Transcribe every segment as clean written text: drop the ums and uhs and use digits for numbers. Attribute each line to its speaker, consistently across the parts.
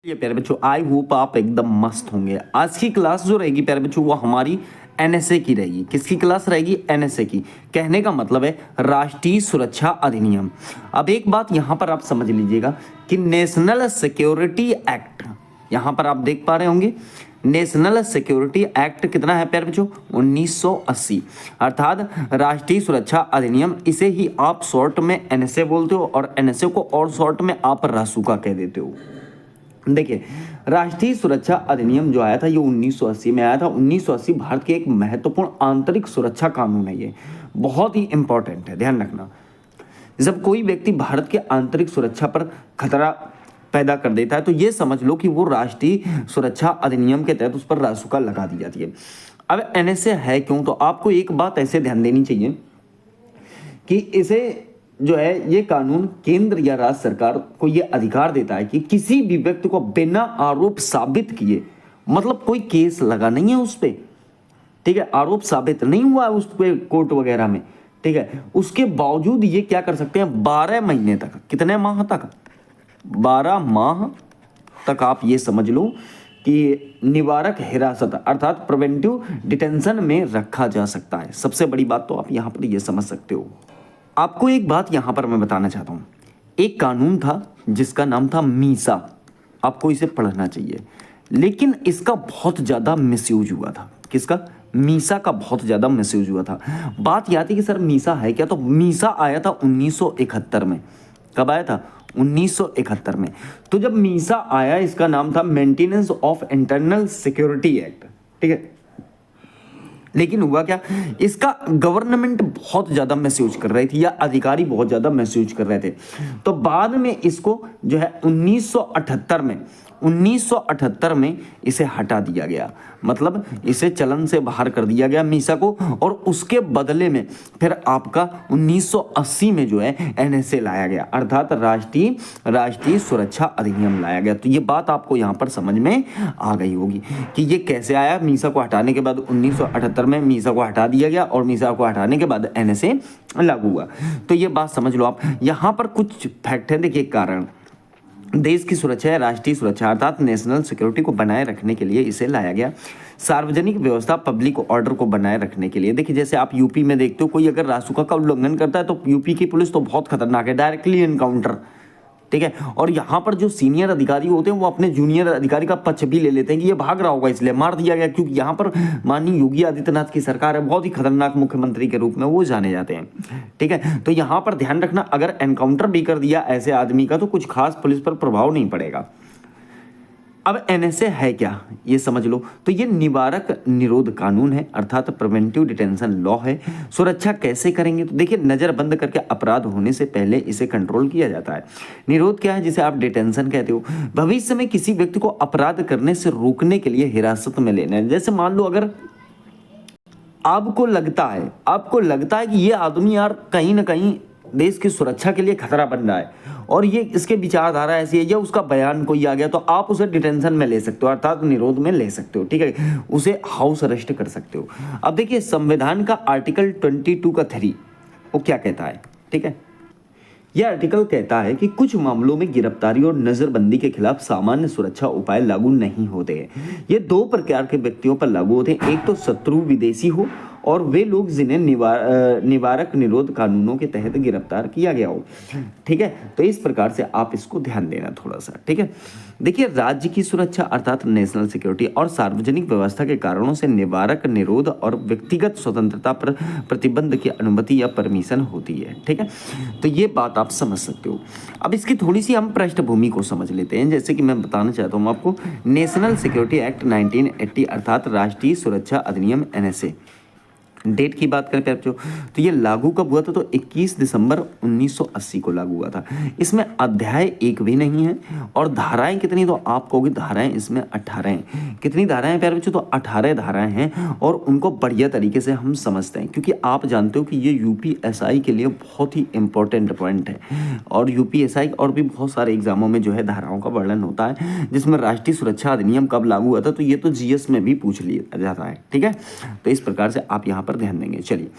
Speaker 1: ये प्यारे बच्चों, आई होप आप एकदम मस्त होंगे। आज की क्लास जो रहेगी प्यारे बच्चों वो हमारी एनएसए की रहेगी। किसकी क्लास रहेगी? एनएसए की। कहने का मतलब है राष्ट्रीय सुरक्षा अधिनियम। अब एक बात यहाँ पर आप समझ लीजिएगा कि नेशनल सिक्योरिटी एक्ट, यहाँ पर आप देख पा रहे होंगे नेशनल सिक्योरिटी एक्ट कितना है प्यारे बच्चों? 1980, अर्थात राष्ट्रीय सुरक्षा अधिनियम। इसे ही आप शॉर्ट में एनएसए बोलते हो और एनएसए को और शॉर्ट में आप रासुका कह देते हो। देखिए, राष्ट्रीय सुरक्षा अधिनियम जो आया था ये 1980 में आया था। 1980 भारत के एक महत्वपूर्ण आंतरिक सुरक्षा कानून है। ये बहुत ही इंपॉर्टेंट है, ध्यान रखना। जब कोई व्यक्ति भारत के आंतरिक सुरक्षा पर खतरा पैदा कर देता है तो ये समझ लो कि वो राष्ट्रीय सुरक्षा अधिनियम के तहत उस पर रासुका लगा दी जाती है। अब एनएसए है क्यों, तो आपको एक बात ऐसे ध्यान देनी चाहिए कि इसे जो है ये कानून केंद्र या राज्य सरकार को ये अधिकार देता है कि किसी भी व्यक्ति को बिना आरोप साबित किए, मतलब कोई केस लगा नहीं है उस पर, ठीक है, आरोप साबित नहीं हुआ है उस पर कोर्ट वगैरह में, ठीक है, उसके बावजूद ये क्या कर सकते हैं 12 महीने तक, कितने माह तक? 12 माह तक आप ये समझ लो कि निवारक हिरासत अर्थात प्रिवेंटिव डिटेंशन में रखा जा सकता है। सबसे बड़ी बात तो आप यहाँ पर ये समझ सकते हो। आपको एक बात यहां पर मैं बताना चाहता हूं। एक कानून था जिसका नाम था मीसा, आपको इसे पढ़ना चाहिए, लेकिन इसका बहुत ज्यादा मिसयूज हुआ था। किसका? मीसा का बहुत ज्यादा मिसयूज हुआ था। बात यह थी कि सर मीसा है क्या, तो मीसा आया था 1971 में। कब आया था? 1971 में। तो जब मीसा आया, इसका नाम था maintenance of internal security act, ठीक है। लेकिन हुआ क्या, इसका गवर्नमेंट बहुत ज्यादा मिसयूज कर रही थी या अधिकारी बहुत ज्यादा मिसयूज कर रहे थे। तो बाद में इसको जो है 1978 में इसे हटा दिया गया, मतलब इसे चलन से बाहर कर दिया गया मीसा को। और उसके बदले में फिर आपका 1980 में जो है एनएसए लाया गया, अर्थात राष्ट्रीय सुरक्षा अधिनियम लाया गया। तो ये बात आपको यहाँ पर समझ में आ गई होगी कि ये कैसे आया। मीसा को हटाने के बाद 1978 में मीसा को हटा दिया गया और मीसा को हटाने के बाद एनएसए लागू हुआ। तो ये बात समझ लो आप। यहाँ पर कुछ फैक्ट है, देखिए। कारण देश की सुरक्षा है, राष्ट्रीय सुरक्षा अर्थात नेशनल सिक्योरिटी को बनाए रखने के लिए इसे लाया गया। सार्वजनिक व्यवस्था पब्लिक ऑर्डर को बनाए रखने के लिए। देखिए, जैसे आप यूपी में देखते हो कोई अगर रासुका का उल्लंघन करता है तो यूपी की पुलिस तो बहुत खतरनाक है, डायरेक्टली एनकाउंटर, ठीक है। और यहाँ पर जो सीनियर अधिकारी होते हैं वो अपने जूनियर अधिकारी का पक्ष भी ले लेते हैं कि ये भाग रहा होगा इसलिए मार दिया गया, क्योंकि यहाँ पर माननीय योगी आदित्यनाथ की सरकार है, बहुत ही खतरनाक मुख्यमंत्री के रूप में वो जाने जाते हैं, ठीक है। तो यहाँ पर ध्यान रखना, अगर एनकाउंटर भी कर दिया ऐसे आदमी का तो कुछ खास पुलिस पर प्रभाव नहीं पड़ेगा। अब एनएसए है क्या ये समझ लो। तो ये निवारक निरोध कानून है, अर्थात प्रिवेंटिव डिटेंशन लॉ है। सुरक्षा कैसे करेंगे, तो देखिए नजरबंद करके अपराध होने से पहले इसे कंट्रोल किया जाता है। निरोध क्या है, जिसे आप डिटेंशन कहते हो, भविष्य में किसी व्यक्ति को अपराध करने से रोकने के लिए हिरासत में लेना है। जैसे मान लो अगर आपको लगता है कि ये आदमी यार कहीं ना कहीं देश की सुरक्षा के लिए खतरा बन रहा है और ये इसके विचारधारा ऐसी है या उसका बयान कोई आ गया, तो आप उसे डिटेंशन में ले सकते हो, अर्थात निरोध में ले सकते हो, ठीक है। उसे हाउस अरेस्ट कर सकते हो। अब देखिए संविधान का आर्टिकल 22 का 3 वो क्या कहता है, ठीक है। यह आर्टिकल कहता है कि कुछ मामलों में गिरफ्तारी और नजरबंदी के खिलाफ सामान्य सुरक्षा उपाय लागू नहीं होते हैं। ये 2 प्रकार के व्यक्तियों पर लागू होते हैं, एक तो शत्रु विदेशी हो और वे लोग जिन्हें निवारक निरोध कानूनों के तहत गिरफ्तार किया गया हो, ठीक है। तो इस प्रकार से आप इसको ध्यान देना थोड़ा सा, ठीक है। देखिए, राज्य की सुरक्षा अर्थात नेशनल सिक्योरिटी और सार्वजनिक व्यवस्था के कारणों से निवारक निरोध और व्यक्तिगत स्वतंत्रता पर प्रतिबंध की अनुमति या परमिशन होती है, ठीक है। तो ये बात आप समझ सकते हो। अब इसकी थोड़ी सी हम पृष्ठभूमि को समझ लेते हैं। जैसे कि मैं बताना चाहता हूँ आपको, नेशनल सिक्योरिटी एक्ट 1980 अर्थात राष्ट्रीय सुरक्षा अधिनियम एनएसए, डेट की बात करें बच्चों तो ये लागू कब हुआ था, तो 21 दिसंबर 1980 को लागू हुआ था। इसमें अध्याय 1 भी नहीं है और धाराएं कितनी, तो आप कहोगे धाराएं इसमें 18 हैं। कितनी धाराएं प्यारे बच्चों, तो 18 धाराएं हैं और उनको बढ़िया तरीके से हम समझते हैं, क्योंकि आप जानते हो कि ये यूपीएसआई के लिए बहुत ही इंपॉर्टेंट पॉइंट है। और यूपीएसआई और भी बहुत सारे एग्जामों में जो है धाराओं का वर्णन होता है, जिसमें राष्ट्रीय सुरक्षा अधिनियम कब लागू हुआ था तो ये तो जीएस में भी पूछ लिया जाता है, ठीक है। तो इस प्रकार से आप यहाँ पर ध्यान देंगे। चलिए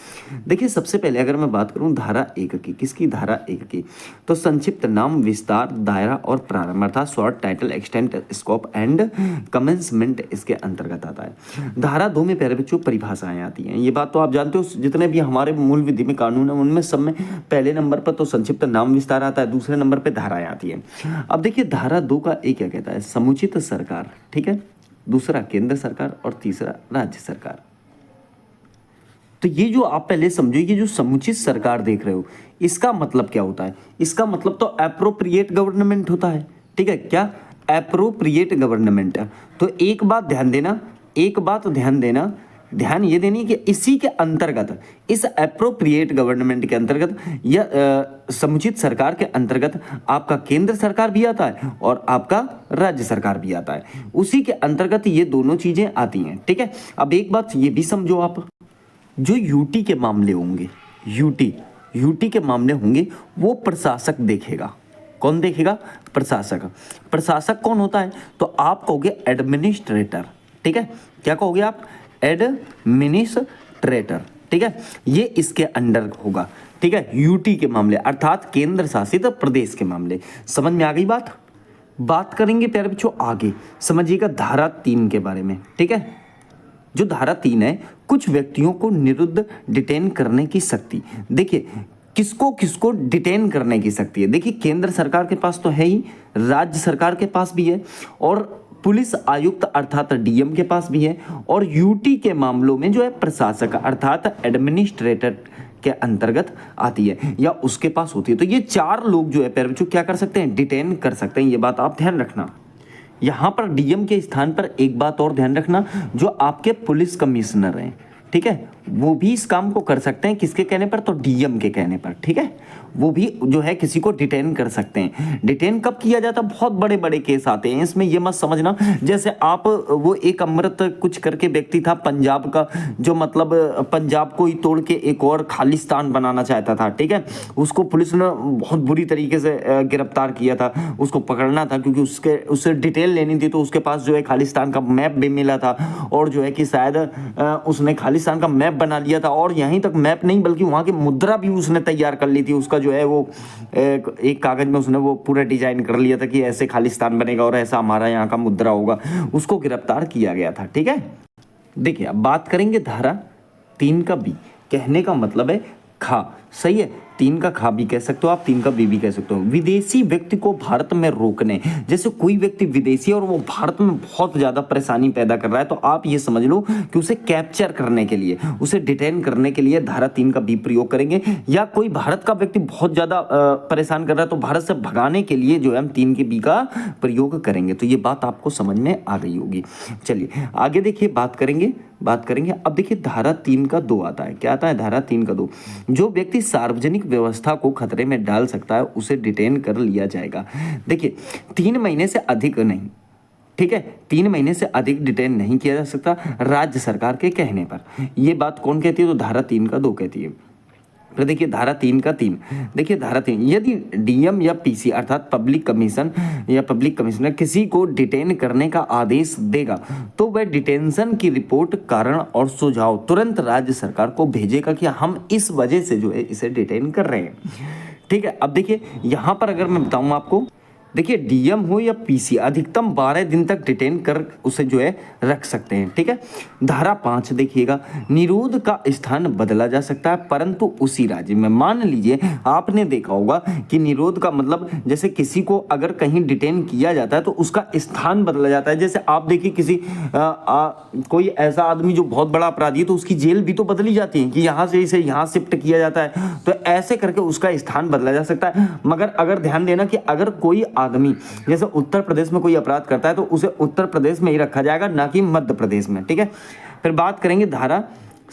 Speaker 1: देखिए, सबसे पहले अगर मैं बात करूं धारा 1 की, किसकी, धारा 1 की, तो संक्षिप्त नाम, विस्तार, दायरा और प्रारंभ अर्थात short title, extent, scope and commencement इसके अंतर्गत आता है। धारा 2 में प्यारे बच्चों परिभाषाएं आती हैं। ये बात तो आप जानते हो, जितने भी हमारे मूल विधि में कानून है उनमें सब में पहले नंबर पर तो संक्षिप्त नाम विस्तार आता है, दूसरे नंबर पर धाराएं आती है। अब देखिए धारा 2 का एक क्या कहता है, समुचित सरकार, ठीक है, दूसरा केंद्र सरकार और तीसरा राज्य सरकार। तो ये जो आप पहले समझो, ये जो समुचित सरकार देख रहे हो इसका मतलब क्या होता है, इसका मतलब तो एप्रोप्रिएट गवर्नमेंट होता है, ठीक है, क्या, एप्रोप्रिएट गवर्नमेंट। तो एक बात ध्यान देना, एक बात ध्यान देना, ध्यान ये देनी कि इसी के अंतर्गत, इस एप्रोप्रिएट गवर्नमेंट के अंतर्गत या समुचित सरकार के अंतर्गत आपका केंद्र सरकार भी आता है और आपका राज्य सरकार भी आता है, उसी के अंतर्गत ये दोनों चीजें आती हैं, ठीक है। अब एक बात ये भी समझो आप, जो यूटी के मामले होंगे, यूटी के मामले होंगे वो प्रशासक देखेगा। कौन देखेगा, प्रशासक। प्रशासक कौन होता है, तो आप कहोगे एडमिनिस्ट्रेटर, ठीक है, क्या कहोगे आप, एडमिनिस्ट्रेटर, ठीक है, ये इसके अंडर होगा, ठीक है, यूटी के मामले अर्थात केंद्र शासित प्रदेश के मामले। समझ में आ गई बात। बात करेंगे प्यारे बच्चों आगे, समझिएगा धारा 3 के बारे में, ठीक है। जो धारा 3 है, कुछ व्यक्तियों को निरुद्ध डिटेन करने की शक्ति। देखिए किसको किसको डिटेन करने की शक्ति है, देखिए केंद्र सरकार के पास तो है ही, राज्य सरकार के पास भी है और पुलिस आयुक्त अर्थात डीएम के पास भी है, और यूटी के मामलों में जो है प्रशासक अर्थात एडमिनिस्ट्रेटर के अंतर्गत आती है या उसके पास होती है। तो ये 4 लोग जो है प्यारे बच्चों क्या कर सकते हैं, डिटेन कर सकते हैं। ये बात आप ध्यान रखना। यहाँ पर डीएम के स्थान पर एक बात और ध्यान रखना, जो आपके पुलिस कमिश्नर हैं, ठीक है, वो भी इस काम को कर सकते हैं, किसके कहने पर, तो डीएम के कहने पर, ठीक है, वो भी जो है किसी को डिटेन कर सकते हैं। डिटेन कब किया जाता है, बहुत बड़े बड़े केस आते हैं, इसमें ये मत समझना जैसे आप, वो एक अमृत कुछ करके व्यक्ति था पंजाब का, जो मतलब पंजाब को ही तोड़ के एक और खालिस्तान बनाना चाहता था, ठीक है, उसको पुलिस ने बहुत बुरी तरीके से गिरफ्तार किया था, उसको पकड़ना था क्योंकि उससे डिटेल लेनी थी, तो उसके पास जो है खालिस्तान का मैप भी मिला था और जो है कि शायद उसने खालिस्तान का मैप बना लिया था, और यहीं तक मैप नहीं बल्कि वहाँ की मुद्रा भी उसने तैयार कर ली थी। उसका जो है वो एक कागज में उसने वो पूरा डिजाइन कर लिया था कि ऐसे खालिस्तान बनेगा और ऐसा हमारा यहाँ का मुद्रा होगा। उसको गिरफ्तार किया गया था, ठीक है। देखिए अब बात करेंगे धारा 3 का बी, कहने का मतलब है खा, सही है, 3 का खा भी कह सकते हो आप, 3 का बी भी कह सकते हो। विदेशी व्यक्ति को भारत में रोकने, जैसे कोई व्यक्ति विदेशी और वो भारत में बहुत ज्यादा परेशानी पैदा कर रहा है, तो आप ये समझ लो कि उसे कैप्चर करने के लिए, उसे डिटेन करने के लिए धारा 3 का बी प्रयोग करेंगे। या कोई भारत का व्यक्ति बहुत ज्यादा परेशान कर रहा है तो भारत से भगाने के लिए जो है हम 3 के बी का प्रयोग करेंगे। तो ये बात आपको समझ में आ गई होगी। चलिए आगे देखिए, बात करेंगे। अब देखिए धारा 3 का 2 आता है, क्या आता है, धारा 3 का 2, जो व्यक्ति सार्वजनिक व्यवस्था को खतरे में डाल सकता है उसे डिटेन कर लिया जाएगा। देखिए 3 महीने से अधिक नहीं, ठीक है, 3 महीने से अधिक डिटेन नहीं किया जा सकता राज्य सरकार के कहने पर। ये बात कौन कहती है, तो धारा 3 का 2 कहती है। फिर देखिए धारा 3 का 3, देखिए धारा 3, यदि डीएम या पीसी अर्थात पब्लिक कमीशन या पब्लिक कमिश्नर किसी को डिटेन करने का आदेश देगा तो वह डिटेंशन की रिपोर्ट, कारण और सुझाव तुरंत राज्य सरकार को भेजेगा कि हम इस वजह से जो है इसे डिटेन कर रहे हैं, ठीक है। अब देखिए यहाँ पर अगर मैं बताऊँ आपको, देखिए डीएम हो या पीसी अधिकतम 12 दिन तक डिटेन कर उसे जो है रख सकते हैं, ठीक है। धारा 5 देखिएगा, निरोध का स्थान बदला जा सकता है परंतु उसी राज्य में। मान लीजिए आपने देखा होगा कि निरोध का मतलब जैसे किसी को अगर कहीं डिटेन किया जाता है तो उसका स्थान बदला जाता है। जैसे आप देखिए किसी कोई ऐसा आदमी जो बहुत बड़ा अपराधी है तो उसकी जेल भी तो बदली जाती है कि यहाँ से इसे यहाँ शिफ्ट किया जाता है, तो ऐसे करके उसका स्थान बदला जा सकता है। मगर अगर ध्यान देना कि अगर कोई आदमी जैसे उत्तर प्रदेश में कोई अपराध करता है तो उसे उत्तर प्रदेश में ही रखा जाएगा, ना कि मध्य प्रदेश में, ठीक है। फिर बात करेंगे धारा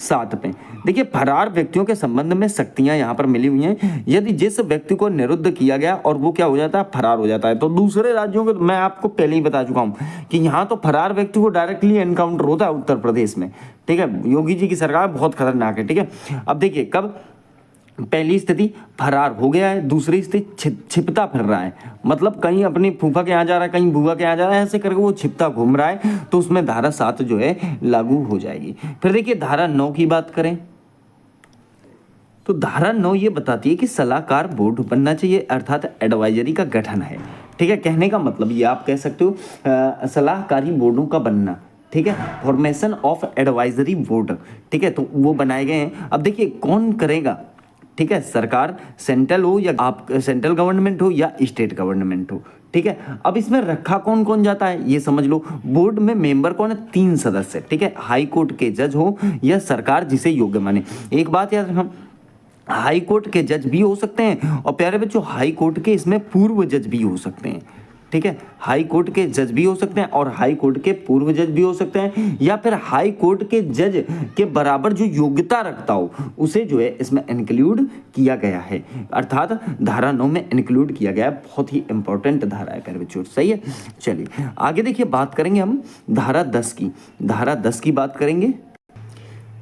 Speaker 1: 7 पे, देखिए फरार व्यक्तियों के संबंध में शक्तियां यहाँ पर मिली हुई हैं। यदि जिस व्यक्ति को निरुद्ध किया गया और वो क्या हो जाता है, फरार हो जाता है, तो दूसरे राज्यों के, मैं आपको पहले ही बता चुका हूँ कि यहाँ तो फरार व्यक्ति को डायरेक्टली एनकाउंटर होता है उत्तर प्रदेश में, ठीक है। योगी जी की सरकार बहुत खतरनाक है, ठीक है। अब देखिए कब, पहली स्थिति फरार हो गया है, दूसरी स्थिति छिपता फिर रहा है, मतलब कहीं अपनी फूफा के यहाँ जा रहा है, कहीं बुआ के यहाँ जा रहा है, ऐसे करके वो छिपता घूम रहा है, तो उसमें धारा 7 जो है लागू हो जाएगी। फिर देखिए धारा 9 की बात करें तो धारा 9 ये बताती है कि सलाहकार बोर्ड बनना चाहिए, अर्थात एडवाइजरी का गठन है। ठीक है, कहने का मतलब ये आप कह सकते हो सलाहकारी बोर्डों का बनना। ठीक है, फॉर्मेशन ऑफ एडवाइजरी बोर्ड। ठीक है, तो वो बनाए गए हैं। अब देखिए कौन करेगा, ठीक है, सरकार, सेंट्रल हो या आप सेंट्रल गवर्नमेंट हो या स्टेट गवर्नमेंट हो। ठीक है, अब इसमें रखा कौन कौन जाता है ये समझ लो। बोर्ड में मेंबर कौन है, 3 सदस्य। ठीक है, हाई कोर्ट के जज हो या सरकार जिसे योग्य माने। एक बात याद रखना, हाई कोर्ट के जज भी हो सकते हैं और प्यारे बच्चों हाई कोर्ट के इसमें पूर्व जज भी हो सकते हैं। ठीक है, हाई कोर्ट के जज भी हो सकते हैं और हाई कोर्ट के पूर्व जज भी हो सकते हैं, या फिर हाई कोर्ट के जज के बराबर जो योग्यता रखता हो उसे जो है इसमें इंक्लूड किया गया है, अर्थात धारा 9 में इंक्लूड किया गया है। बहुत ही इंपॉर्टेंट धारा है प्यारे बच्चों, सही है। चलिए आगे देखिए, बात करेंगे हम धारा 10 की। धारा 10 की बात करेंगे,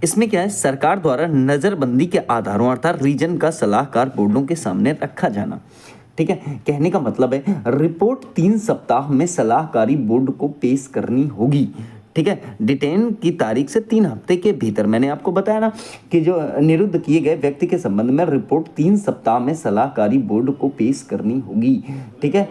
Speaker 1: इसमें क्या है, सरकार द्वारा नजरबंदी के आधारों अर्थात रीजन का सलाहकार बोर्डों के सामने रखा जाना। ठीक है, कहने का मतलब है रिपोर्ट 3 सप्ताह में सलाहकारी बोर्ड को पेश करनी होगी। ठीक है, डिटेन की तारीख से 3 हफ्ते के भीतर। मैंने आपको बताया ना कि जो निरुद्ध किए गए व्यक्ति के संबंध में रिपोर्ट 3 सप्ताह में सलाहकारी बोर्ड को पेश करनी होगी। ठीक है,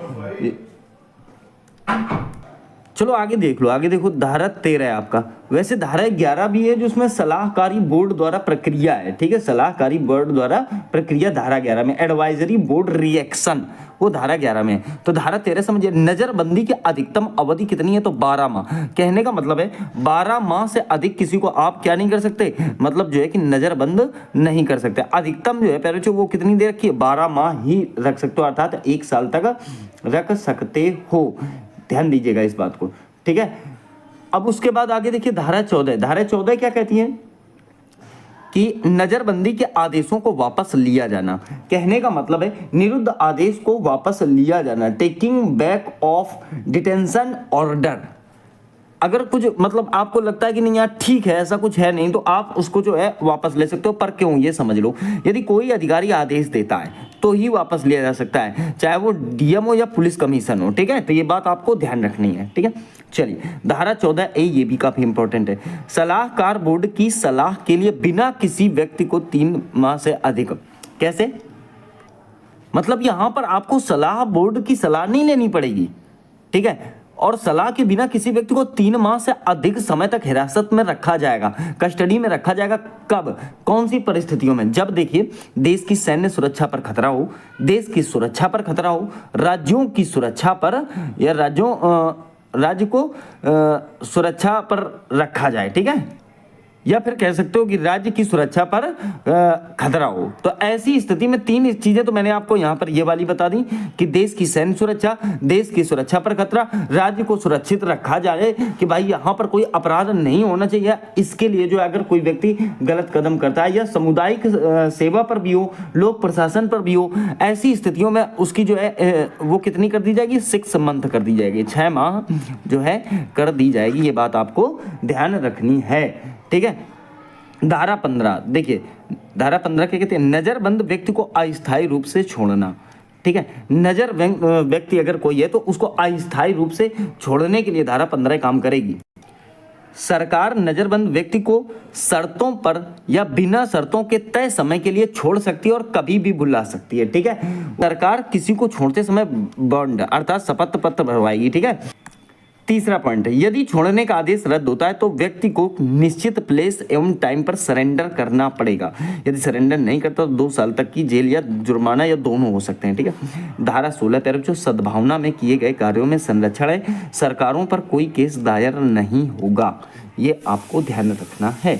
Speaker 1: चलो आगे देख लो, आगे देखो धारा 13 है आपका। वैसे धारा 11 भी है जो उसमें सलाहकारी बोर्ड द्वारा प्रक्रिया है। ठीक है, सलाहकारी बोर्ड द्वारा प्रक्रिया धारा 11 में, एडवाइजरी बोर्ड रिएक्शन वो धारा 11 में। तो धारा 13 समझिए, नजरबंदी की अधिकतम अवधि कितनी है, तो 12 माह। कहने का मतलब है 12 माह से अधिक किसी को आप क्या नहीं कर सकते, मतलब जो है कि नजरबंद नहीं कर सकते। अधिकतम जो है पहले वो कितनी देर रखी है, 12 माह ही रख सकते हो, अर्थात 1 साल तक रख सकते हो। ध्यान दीजिएगा इस बात को। ठीक है, अब उसके बाद आगे देखिए धारा 14। धारा 14 क्या कहती है कि नजरबंदी के आदेशों को वापस लिया जाना। कहने का मतलब है निरुद्ध आदेश को वापस लिया जाना, taking back of detention order. अगर कुछ मतलब आपको लगता है कि नहीं यार ठीक है ऐसा कुछ है नहीं, तो आप उसको जो है वापस ले सकते हो। पर क्यों, ये समझ लो, यदि कोई अधिकारी आदेश देता है तो ही वापस लिया जा सकता है, चाहे वो डीएम हो या पुलिस कमीशन हो। ठीक है, तो ये बात आपको ध्यान रखनी है। ठीक है, चलिए धारा 14A ये भी काफी इंपॉर्टेंट है। सलाहकार बोर्ड की सलाह के लिए बिना किसी व्यक्ति को 3 माह से अधिक। कैसे, मतलब यहां पर आपको सलाह बोर्ड की सलाह नहीं लेनी पड़ेगी। ठीक है, और सलाह के बिना किसी व्यक्ति को 3 माह से अधिक समय तक हिरासत में रखा जाएगा, कस्टडी में रखा जाएगा। कब, कौन सी परिस्थितियों में, जब देखिए देश की सैन्य सुरक्षा पर खतरा हो, देश की सुरक्षा पर खतरा हो, राज्यों की सुरक्षा पर या राज्य को सुरक्षा पर रखा जाए। ठीक है, या फिर कह सकते हो कि राज्य की सुरक्षा पर खतरा हो। तो ऐसी स्थिति में 3 चीजें तो मैंने आपको यहाँ पर ये वाली बता दी कि देश की सैन्य सुरक्षा, देश की सुरक्षा पर खतरा, राज्य को सुरक्षित रखा जाए कि भाई यहाँ पर कोई अपराध नहीं होना चाहिए। इसके लिए जो अगर कोई व्यक्ति गलत कदम करता है या सामुदायिक सेवा पर भी हो, लोक प्रशासन पर भी हो, ऐसी स्थितियों में उसकी जो है वो कितनी कर दी जाएगी, 6 मंथ कर दी जाएगी, 6 माह जो है कर दी जाएगी। ये बात आपको ध्यान रखनी है। ठीक है, धारा 15 देखिए, धारा 15 क्या कहते हैं, नजरबंद व्यक्ति को अस्थायी रूप से छोड़ना। ठीक है, नजर व्यक्ति अगर कोई है तो उसको अस्थायी रूप से छोड़ने के लिए धारा 15 काम करेगी। सरकार नजरबंद व्यक्ति को शर्तों पर या बिना शर्तों के तय समय के लिए छोड़ सकती है और कभी भी बुला सकती है। ठीक है, सरकार किसी को छोड़ते समय बॉन्ड अर्थात शपथ पत्र भरवाएगी। ठीक है, तीसरा पॉइंट, यदि छोड़ने का आदेश रद्द होता है तो व्यक्ति को निश्चित प्लेस एवं टाइम पर सरेंडर करना पड़ेगा। यदि सरेंडर नहीं करता तो 2 साल तक की जेल या जुर्माना या दोनों हो सकते हैं। ठीक है, धारा 16 पैरा जो सद्भावना में किए गए कार्यों में संरक्षण है, सरकारों पर कोई केस दायर नहीं होगा, ये आपको ध्यान रखना है।